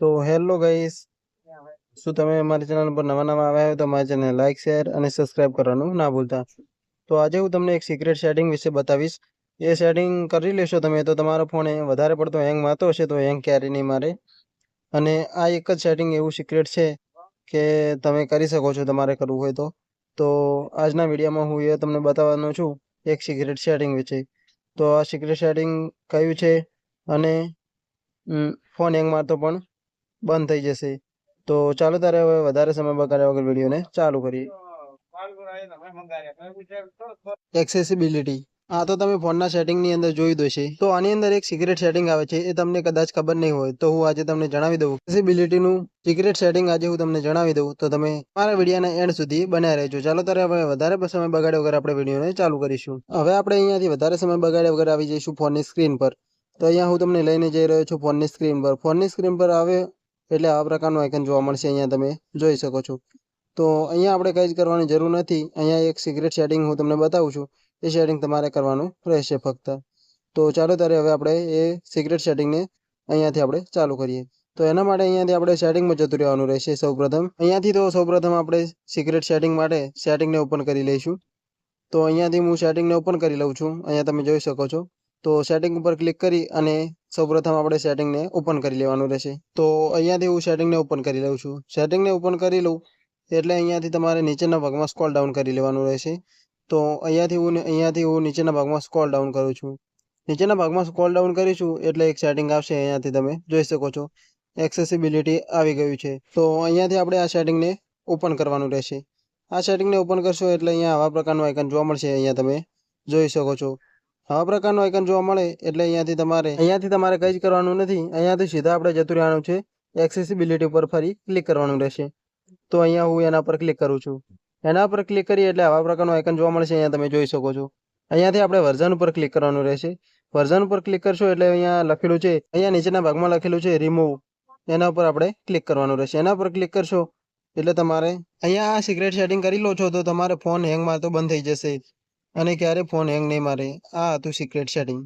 તો hello guys, શું તમે અમારી ચેનલ પર નવા આવ્યા હોય તો અમારી ચેનલ લાઈક શેર અને સબસ્ક્રાઇબ કરવાનું ના ભૂલતા. તો આજે હું તમને એક સિક્રેટ સેટિંગ વિશે બતાવીશ. એ સેટિંગ કરી લેશો તમે તો તમારો ફોન વધારે પડતો હેંગ મારતો હશે તો હેંગ ક્યારેય નહીં મારે. અને આ એક જ સેટિંગ એવું સિક્રેટ છે કે તમે કરી શકો છો તમારે કરવું હોય તો. તો આજના વિડીયોમાં હું એ તમને બતાવવાનો છું એક સિક્રેટ સેટિંગ વિશે. તો આ સિક્રેટ સેટિંગ કયું છે અને ફોન હેંગ મારતો પણ બંધ થઈ જશે. તો ચાલો તારે હવે વધારે સમય બગાડ્યા વગર વિડીયોને ચાલુ કરીએ. એક્સેસિબિલિટી, આ તો તમે ફોનના સેટિંગની અંદર જોઈ દોશે. તો આની અંદર એક સિક્રેટ સેટિંગ આવે છે, એ તમને કદાચ ખબર નહીં હોય તો હું આજે તમને જણાવી દઉં. એક્સેસિબિલિટીનું સિક્રેટ સેટિંગ આજે હું તમને જણાવી દઉં તો તમે મારા વિડીયોના એન્ડ સુધી બન્યા રહેજો. ચાલો ત્યારે હવે વધારે સમય બગાડ્યા વગર આપણે વિડીયોને ચાલુ કરીશું. હવે આપણે અહીંયાથી વધારે સમય બગાડ્યા વગર આવી જઈશું ફોનની સ્ક્રીન પર. તો અહીંયા હું તમને લઈને જઈ રહ્યો છું ફોનની સ્ક્રીન પર. ફોનની સ્ક્રીન પર આવે એટલે આ પ્રકારનું આઇકન જોવા મળશે, અહીંયા તમે જોઈ શકો છો. તો અહીંયા આપણે કંઈ જ કરવાની જરૂર નથી. અહીંયા એક સિક્રેટ સેટિંગ હું તમને બતાવું છું, એ સેટિંગ તમારે કરવાનું રહેશે ફક્ત. તો ચાલો ત્યારે હવે આપણે એ સિક્રેટ સેટિંગને અહીંયાથી આપણે ચાલુ કરીએ. તો એના માટે અહીંયાથી આપણે સેટિંગમાં જતું રહેવાનું રહેશે સૌપ્રથમ. અહીંયાથી તો સૌપ્રથમ આપણે સિક્રેટ સેટિંગ માટે સેટિંગને ઓપન કરી લઈશું. તો અહીંયાથી હું સેટિંગને ઓપન કરી લઉં છું. અહીંયા તમે જોઈ શકો છો. તો સેટિંગ ઉપર ક્લિક કરી અને સૌપ્રથમ આપણે સેટિંગને ઓપન કરી લેવાનું રહેશે. તો અહીંયાથી હું સેટિંગને ઓપન કરી લઉં છું. સેટિંગને ઓપન કરી લઉં એટલે અહીંયાથી તમારે નીચેના ભાગમાં સ્ક્રોલ ડાઉન કરી લેવાનું રહેશે. તો અહીંયાથી હું નીચેના ભાગમાં સ્ક્રોલ ડાઉન કરું છું. નીચેના ભાગમાં સ્ક્રોલ ડાઉન કરીશું એટલે એક સેટિંગ આવશે, અહીંયાથી તમે જોઈ શકો છો. એક્સેસિબિલિટી આવી ગયું છે. તો અહીંયાથી આપણે આ સેટિંગને ઓપન કરવાનું રહેશે. આ સેટિંગને ઓપન કરશો એટલે અહીંયા આવા પ્રકારનું આઇકન જોવા મળશે, અહીંયા તમે જોઈ શકો છો. આવા પ્રકારનું આઇકન જોવા મળે એટલે અહીંયાથી તમારે કંઈ જ કરવાનું નથી. અહીંયાથી સીધા આપણે જતું રહેવાનું છે. એક્સેસિબિલિટી ઉપર ફરી ક્લિક કરવાનું રહેશે. તો અહીંયા હું એના પર ક્લિક કરું છું. એના પર ક્લિક કરીએ એટલે આવા પ્રકારનું આઇકન જોવા મળશે, અહીંયા તમે જોઈ શકો છો. અહીંયાથી આપણે વર્ઝન ઉપર ક્લિક કરવાનું રહેશે. વર્ઝન ઉપર ક્લિક કરશો એટલે અહીંયા લખેલું છે, અહીંયા નીચેના ભાગમાં લખેલું છે રિમૂવ, એના ઉપર આપણે ક્લિક કરવાનું રહેશે. એના પર ક્લિક કરશો એટલે તમારે અહીંયા આ સિક્રેટ સેટિંગ કરી લો છો તો તમારે ફોન હેંગ મારતો બંધ થઈ જશે અને ક્યારે ફોન હેંગ નહીં મારે. આ હતું સિક્રેટ સેટિંગ.